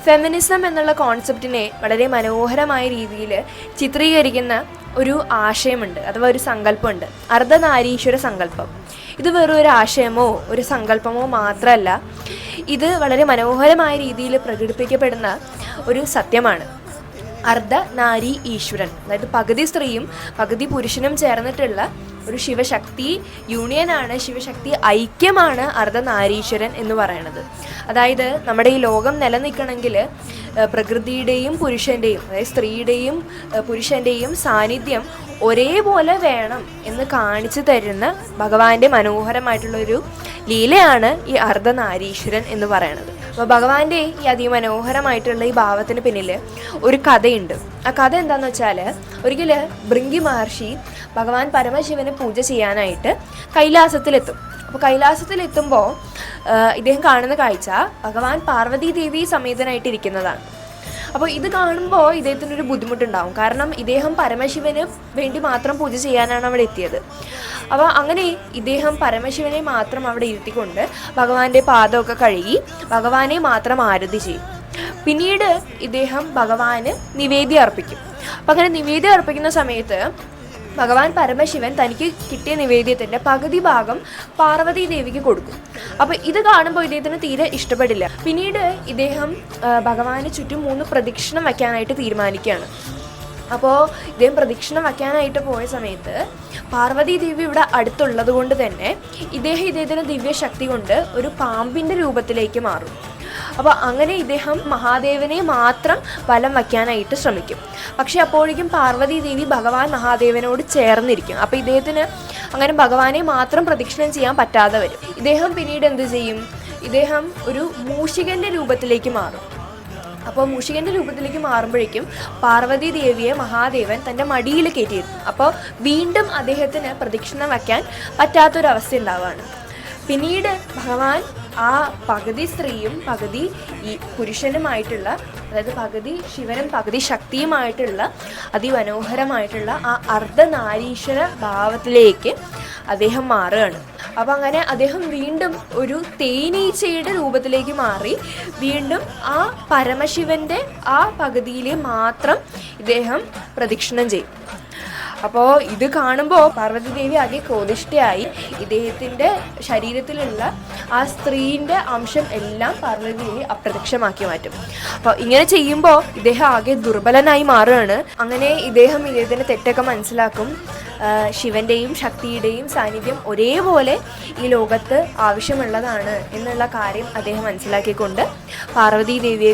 Feminism എന്നുള്ള കോൺസെപ്റ്റിനെ വളരെ മനോഹരമായ രീതിയിൽ ചിത്രീകരിക്കുന്ന ഒരു ആശയമുണ്ട്, അഥവാ ഒരു സങ്കല്പമുണ്ട്, അർദ്ധനാരീശ്വര സങ്കല്പം. ഇത് വെറും ഒരു ആശയമോ ഒരു സങ്കല്പമോ മാത്രമല്ല, ഇത് വളരെ മനോഹരമായ രീതിയിൽ പ്രകടിപ്പിക്കപ്പെടുന്ന ഒരു സത്യമാണ്. അർദ്ധനാരി ഈശ്വരൻ, അതായത് പകുതി സ്ത്രീയും പകുതി പുരുഷനും ചേർന്നിട്ടുള്ള ഒരു ശിവശക്തി യൂണിയനാണ്, ശിവശക്തി ഐക്യമാണ് അർദ്ധനാരീശ്വരൻ എന്ന് പറയുന്നത്. അതായത് നമ്മുടെ ഈ ലോകം നിലനിൽക്കണമെങ്കിൽ പ്രകൃതിയുടെയും പുരുഷൻ്റെയും, അതായത് സ്ത്രീയുടെയും പുരുഷൻ്റെയും സാന്നിധ്യം ഒരേപോലെ വേണം എന്ന് കാണിച്ചു തരുന്ന ഭഗവാന്റെ മനോഹരമായിട്ടുള്ളൊരു ലീലയാണ് ഈ അർദ്ധനാരീശ്വരൻ എന്ന് പറയുന്നത്. അപ്പോൾ ഭഗവാന്റെ ഈ അതിമനോഹരമായിട്ടുള്ള ഈ ഭാവത്തിന് പിന്നിൽ ഒരു കഥയുണ്ട്. ആ കഥ എന്താണെന്ന് വെച്ചാൽ, ഒരിക്കൽ ഭൃംഗി മഹർഷി ഭഗവാൻ പരമശിവന് പൂജ ചെയ്യാനായിട്ട് കൈലാസത്തിലെത്തും. അപ്പോൾ കൈലാസത്തിലെത്തുമ്പോൾ ഇദ്ദേഹം കാണുന്ന കാഴ്ച ഭഗവാൻ പാർവതി ദേവി സമേതനായിട്ടിരിക്കുന്നതാണ്. അപ്പോൾ ഇത് കാണുമ്പോൾ ഇദ്ദേഹത്തിനൊരു ബുദ്ധിമുട്ടുണ്ടാവും. കാരണം ഇദ്ദേഹം പരമശിവന് വേണ്ടി മാത്രം പൂജ ചെയ്യാനാണ് അവിടെ എത്തിയത്. അപ്പോൾ അങ്ങനെ ഇദ്ദേഹം പരമശിവനെ മാത്രം അവിടെ ഇരുത്തിക്കൊണ്ട് ഭഗവാന്റെ പാദമൊക്കെ കഴുകി ഭഗവാനെ മാത്രം ആരതി ചെയ്യും. പിന്നീട് ഇദ്ദേഹം ഭഗവാന് നിവേദ്യം അർപ്പിക്കും. അപ്പം അങ്ങനെ നിവേദ്യം അർപ്പിക്കുന്ന സമയത്ത് ഭഗവാൻ പരമശിവൻ തനിക്ക് കിട്ടിയ നിവേദ്യത്തിൻ്റെ പകുതി ഭാഗം പാർവതി ദേവിക്ക് കൊടുക്കും. അപ്പോൾ ഇത് കാണുമ്പോൾ ഇദ്ദേഹത്തിന് തീരെ ഇഷ്ടപ്പെടില്ല. പിന്നീട് ഇദ്ദേഹം ഭഗവാന് ചുറ്റും 3 പ്രദക്ഷിണം വയ്ക്കാനായിട്ട് തീരുമാനിക്കുകയാണ്. അപ്പോൾ ഇദ്ദേഹം പ്രദക്ഷിണം വയ്ക്കാനായിട്ട് പോയ സമയത്ത് പാർവതി ദേവി ഇവിടെ അടുത്തുള്ളത് കൊണ്ട് തന്നെ ഇദ്ദേഹത്തിന് ദിവ്യശക്തി കൊണ്ട് ഒരു പാമ്പിൻ്റെ രൂപത്തിലേക്ക് മാറും. അപ്പോൾ അങ്ങനെ ഇദ്ദേഹം മഹാദേവനെ മാത്രം വലം വയ്ക്കാനായിട്ട് ശ്രമിക്കും. പക്ഷെ അപ്പോഴേക്കും പാർവതി ദേവി ഭഗവാൻ മഹാദേവനോട് ചേർന്നിരിക്കും. അപ്പോൾ ഇദ്ദേഹത്തിന് അങ്ങനെ ഭഗവാനെ മാത്രം പ്രദക്ഷിണം ചെയ്യാൻ പറ്റാതെ വരും. ഇദ്ദേഹം പിന്നീട് എന്ത് ചെയ്യും? ഇദ്ദേഹം ഒരു മൂഷികൻ്റെ രൂപത്തിലേക്ക് മാറും. അപ്പോൾ മൂഷികൻ്റെ രൂപത്തിലേക്ക് മാറുമ്പോഴേക്കും പാർവതി ദേവിയെ മഹാദേവൻ തൻ്റെ മടിയിൽ കയറ്റിയിരുന്നു. അപ്പോൾ വീണ്ടും അദ്ദേഹത്തിന് പ്രദക്ഷിണം വയ്ക്കാൻ പറ്റാത്തൊരവസ്ഥ ഉണ്ടാവുകയാണ്. പിന്നീട് ഭഗവാൻ ആ പകുതി സ്ത്രീയും പകുതി ഈ പുരുഷനുമായിട്ടുള്ള, അതായത് പകുതി ശിവനും പകുതി ശക്തിയുമായിട്ടുള്ള അതിമനോഹരമായിട്ടുള്ള ആ അർദ്ധനാരീശ്വര ഭാവത്തിലേക്ക് അദ്ദേഹം മാറുകയാണ്. അപ്പം അങ്ങനെ അദ്ദേഹം വീണ്ടും ഒരു തേനീച്ചയുടെ രൂപത്തിലേക്ക് മാറി വീണ്ടും ആ പരമശിവൻ്റെ ആ പകുതിയിലെ മാത്രം ഇദ്ദേഹം പ്രദക്ഷിണം ചെയ്യും. അപ്പോൾ ഇത് കാണുമ്പോൾ പാർവതി ദേവി ആകെ ക്രോധിഷ്ഠയായി ഇദ്ദേഹത്തിൻ്റെ ശരീരത്തിലുള്ള ആ സ്ത്രീൻ്റെ അംശം എല്ലാം പാർവതി ദേവി അപ്രത്യക്ഷമാക്കി മാറ്റും. അപ്പോൾ ഇങ്ങനെ ചെയ്യുമ്പോൾ ഇദ്ദേഹം ആകെ ദുർബലനായി മാറുകയാണ്. അങ്ങനെ ഇദ്ദേഹത്തിൻ്റെ തെറ്റൊക്കെ മനസ്സിലാക്കും. ശിവൻ്റെയും ശക്തിയുടെയും സാന്നിധ്യം ഒരേപോലെ ഈ ലോകത്ത് ആവശ്യമുള്ളതാണ് എന്നുള്ള കാര്യം അദ്ദേഹം മനസ്സിലാക്കിക്കൊണ്ട് പാർവതി ദേവിയെ